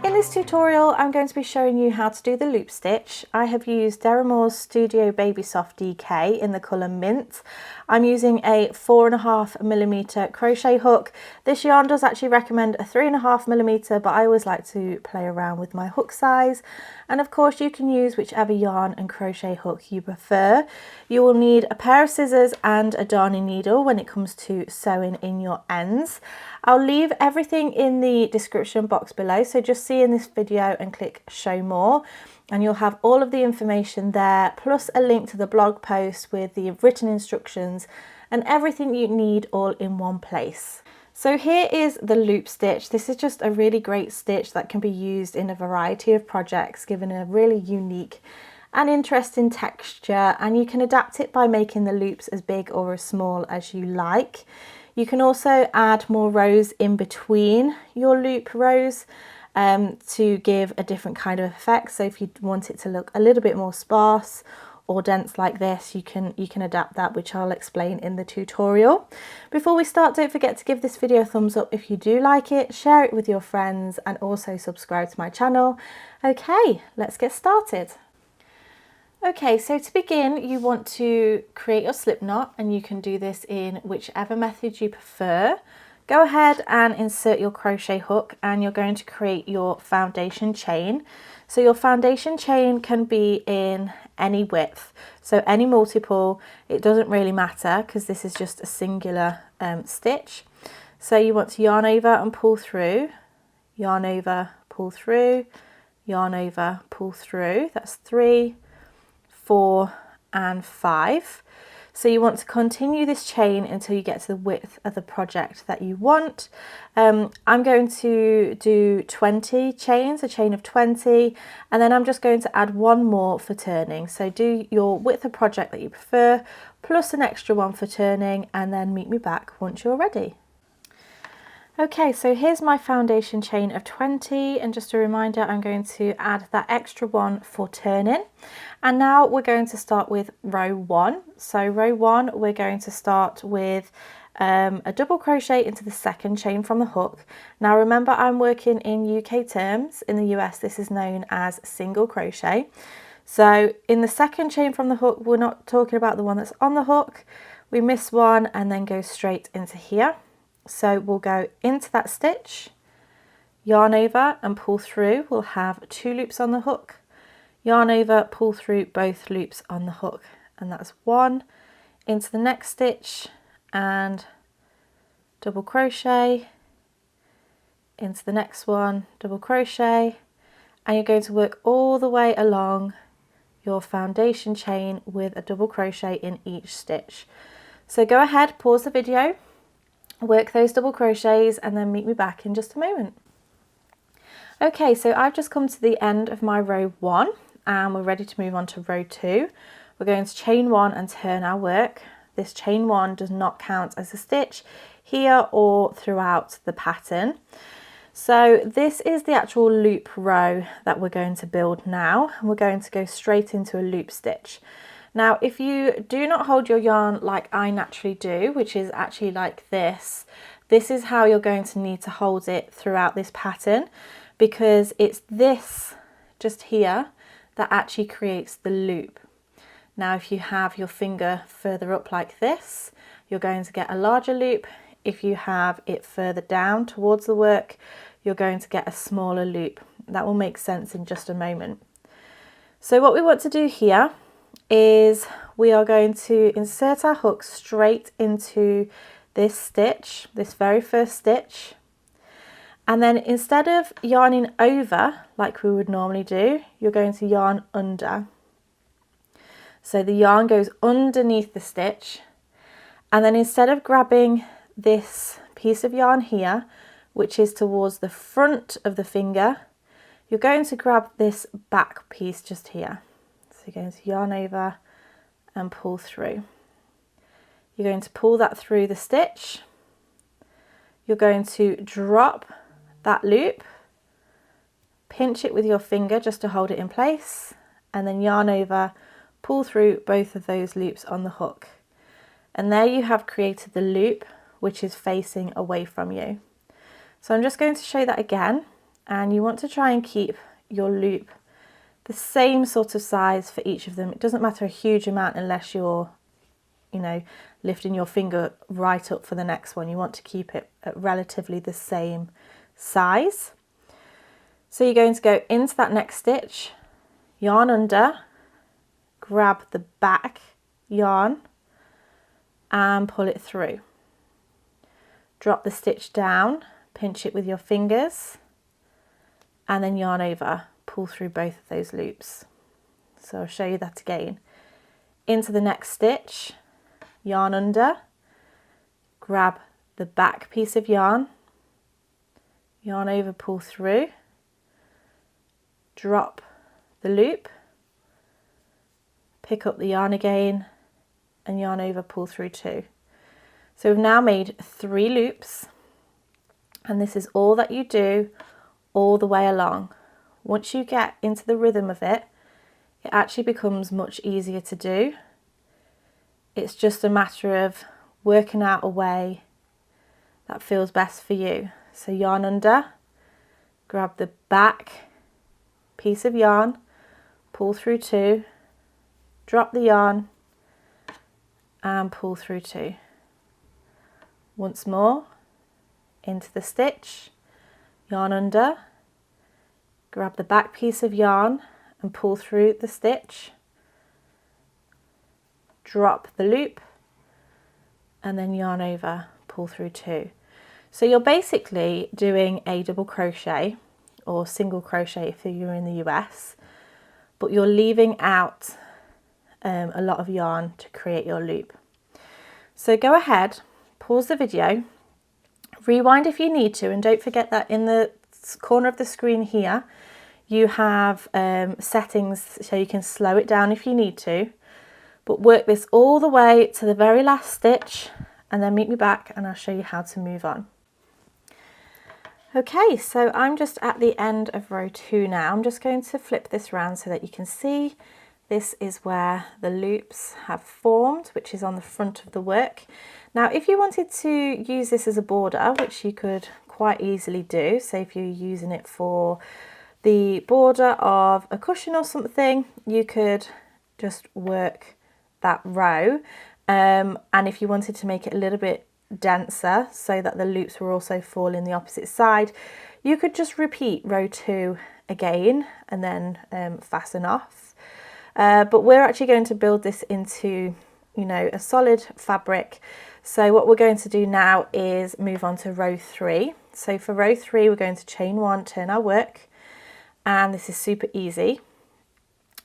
In this tutorial, I'm going to be showing you how to do the loop stitch. I have used Deramore Studio Baby Soft DK in the colour Mint. I'm using a 4.5mm crochet hook. This yarn does actually recommend a 3.5mm, but I always like to play around with my hook size. And of course you can use whichever yarn and crochet hook you prefer. You will need a pair of scissors and a darning needle when it comes to sewing in your ends. I'll leave everything in the description box below, so just see in this video and click show more and you'll have all of the information there, plus a link to the blog post with the written instructions and everything you need all in one place. So here is the loop stitch. This is just a really great stitch that can be used in a variety of projects, given a really unique and interesting texture, and you can adapt it by making the loops as big or as small as you like. You can also add more rows in between your loop rows to give a different kind of effect. So if you want it to look a little bit more sparse or dense like this, you can adapt that, which I'll explain in the tutorial. Before we start, don't forget to give this video a thumbs up if you do like it, share it with your friends, and also subscribe to my channel. Okay, let's get started. Okay, so to begin, you want to create your slip knot, and you can do this in whichever method you prefer. Go ahead and insert your crochet hook, and you're going to create your foundation chain. So your foundation chain can be in any width, so any multiple, it doesn't really matter because this is just a singular stitch. So you want to yarn over and pull through, yarn over, pull through, yarn over, pull through. That's 3, 4 and 5. So you want to continue this chain until you get to the width of the project that you want. I'm going to do 20 chains, a chain of 20, and then I'm just going to add one more for turning. So do your width of project that you prefer, plus an extra one for turning, and then meet me back once you're ready. Okay, so here's my foundation chain of 20, and just a reminder, I'm going to add that extra one for turning. And now we're going to start with row 1. So row 1, we're going to start with a double crochet into the second chain from the hook. Now remember, I'm working in UK terms. In the US, this is known as single crochet. So in the second chain from the hook, we're not talking about the one that's on the hook. We miss one and then go straight into here. So we'll go into that stitch, yarn over and pull through. We'll have 2 loops on the hook, yarn over, pull through both loops on the hook, and that's 1 into the next stitch and double crochet into the next one, double crochet, and you're going to work all the way along your foundation chain with a double crochet in each stitch. So go ahead, pause the video, work those double crochets, and then meet me back in just a moment. Okay, so I've just come to the end of my row 1 and we're ready to move on to row 2. We're going to chain 1 and turn our work. This chain 1 does not count as a stitch here or throughout the pattern. So this is the actual loop row that we're going to build now, and we're going to go straight into a loop stitch. Now, if you do not hold your yarn like I naturally do, which is actually like this is how you're going to need to hold it throughout this pattern, because it's this just here that actually creates the loop. Now, if you have your finger further up like this, you're going to get a larger loop. If you have it further down towards the work, you're going to get a smaller loop. That will make sense in just a moment. So what we want to do here is we are going to insert our hook straight into this stitch, this very first stitch, and then instead of yarning over like we would normally do, you're going to yarn under. So the yarn goes underneath the stitch, and then instead of grabbing this piece of yarn here, which is towards the front of the finger, you're going to grab this back piece just here. So you're going to yarn over and pull through. You're going to pull that through the stitch. You're going to drop that loop, pinch it with your finger just to hold it in place, and then yarn over, pull through both of those loops on the hook. And there you have created the loop which is facing away from you. So I'm just going to show that again. and you want to try and keep your loop the same sort of size for each of them. It doesn't matter a huge amount unless you're, you know, lifting your finger right up for the next one. You want to keep it at relatively the same size. So you're going to go into that next stitch, yarn under, grab the back yarn and pull it through. Drop the stitch down, pinch it with your fingers, and then yarn over, pull through both of those loops. So I'll show you that again. Into the next stitch, yarn under, grab the back piece of yarn, yarn over, pull through, drop the loop, pick up the yarn again, and yarn over, pull through 2. So we've now made 3 loops, and this is all that you do all the way along. Once you get into the rhythm of it, it actually becomes much easier to do. It's just a matter of working out a way that feels best for you. So yarn under, grab the back piece of yarn, pull through 2, drop the yarn and pull through 2. Once more, into the stitch, yarn under, grab the back piece of yarn and pull through the stitch, drop the loop, and then yarn over, pull through 2. So you're basically doing a double crochet or single crochet if you're in the US, but you're leaving out a lot of yarn to create your loop. So go ahead, pause the video, rewind if you need to, and don't forget that in the corner of the screen here you have settings so you can slow it down if you need to, but work this all the way to the very last stitch and then meet me back and I'll show you how to move on. Okay, so I'm just at the end of row 2 now. I'm just going to flip this round so that you can see this is where the loops have formed, which is on the front of the work. Now, if you wanted to use this as a border, which you could quite easily do, say if you're using it for the border of a cushion or something, you could just work that row. And if you wanted to make it a little bit denser so that the loops were also falling the opposite side, you could just repeat row 2 again and then fasten off. But we're actually going to build this into, you know, a solid fabric. So what we're going to do now is move on to row 3. So for row 3, we're going to chain 1, turn our work, and this is super easy.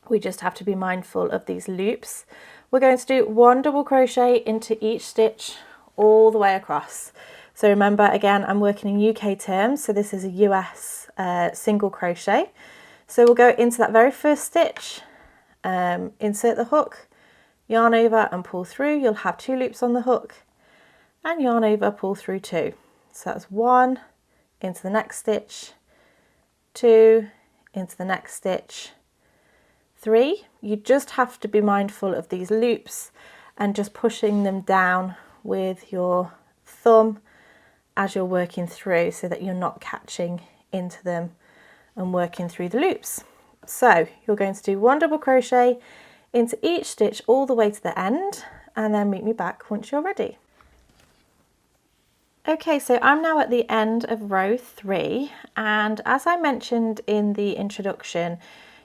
We just have to be mindful of these loops. We're going to do 1 double crochet into each stitch all the way across. So remember, again, I'm working in UK terms, so this is a US single crochet. So we'll go into that very first stitch, insert the hook, yarn over and pull through. You'll have 2 loops on the hook and yarn over, pull through 2. So that's 1 into the next stitch, 2 into the next stitch, 3. You just have to be mindful of these loops and just pushing them down with your thumb as you're working through so that you're not catching into them and working through the loops. So you're going to do 1 double crochet into each stitch all the way to the end and then meet me back once you're ready. Okay, so I'm now at the end of row 3, and as I mentioned in the introduction,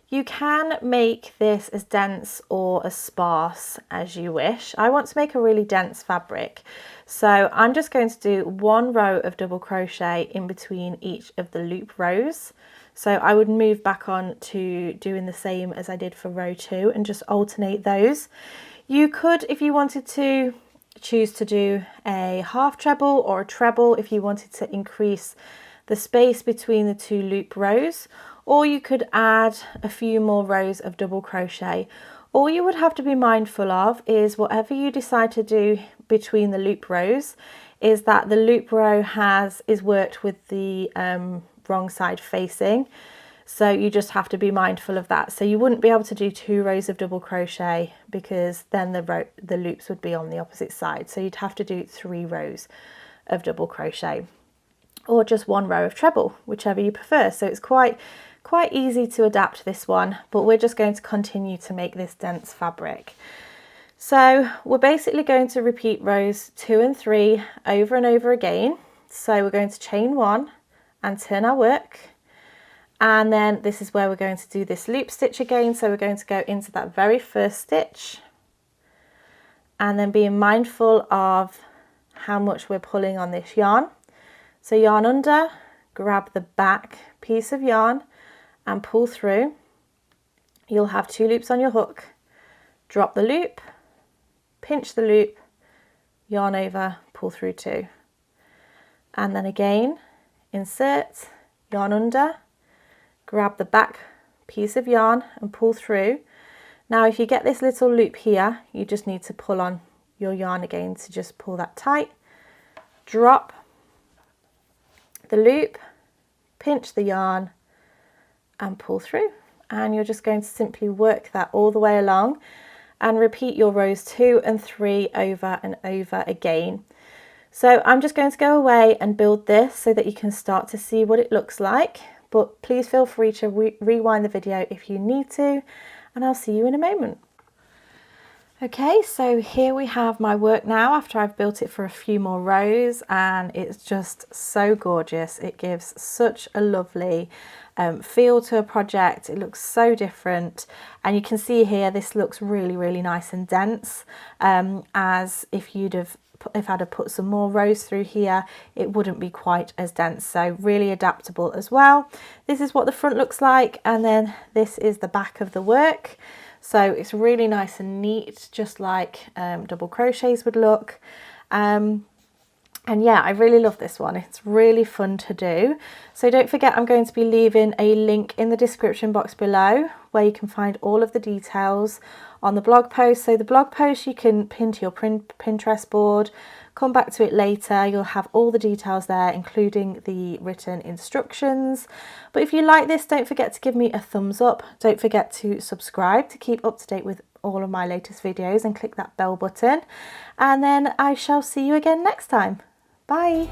you can make this as dense or as sparse as you wish. I want to make a really dense fabric, so I'm just going to do 1 row of double crochet in between each of the loop rows. So I would move back on to doing the same as I did for row 2 and just alternate those. You could, if you wanted to, choose to do a half treble or a treble if you wanted to increase the space between the 2 loop rows, or you could add a few more rows of double crochet. All you would have to be mindful of is whatever you decide to do between the loop rows is that the loop row is worked with the wrong side facing. So you just have to be mindful of that. So you wouldn't be able to do 2 rows of double crochet because then the loops would be on the opposite side. So you'd have to do 3 rows of double crochet. or just one row of treble, whichever you prefer. So it's quite easy to adapt this one, but we're just going to continue to make this dense fabric. So we're basically going to repeat rows 2 and 3 over and over again. So we're going to chain 1 and turn our work, and then this is where we're going to do this loop stitch again. So we're going to go into that very first stitch, and then being mindful of how much we're pulling on this yarn. So yarn under, grab the back piece of yarn and pull through. You'll have 2 loops on your hook, drop the loop, pinch the loop, yarn over, pull through 2. And then again, insert, yarn under, grab the back piece of yarn and pull through. Now if you get this little loop here, you just need to pull on your yarn again to just pull that tight. Drop the loop, pinch the yarn and pull through, and you're just going to simply work that all the way along and repeat your rows 2 and 3 over and over again. So I'm just going to go away and build this so that you can start to see what it looks like, but please feel free to rewind the video if you need to, and I'll see you in a moment. Okay, so here we have my work now after I've built it for a few more rows, and it's just so gorgeous. It gives such a lovely feel to a project. It looks so different, and you can see here this looks really nice and dense, as if I'd have put some more rows through here, it wouldn't be quite as dense. So really adaptable as well. This is what the front looks like, and then this is the back of the work. So it's really nice and neat, just like double crochets would look. And yeah, I really love this one. It's really fun to do. So don't forget, I'm going to be leaving a link in the description box below where you can find all of the details on the blog post. So the blog post you can pin to your Pinterest board, come back to it later. You'll have all the details there, including the written instructions. But if you like this, don't forget to give me a thumbs up. Don't forget to subscribe to keep up to date with all of my latest videos, and click that bell button. And then I shall see you again next time. Bye.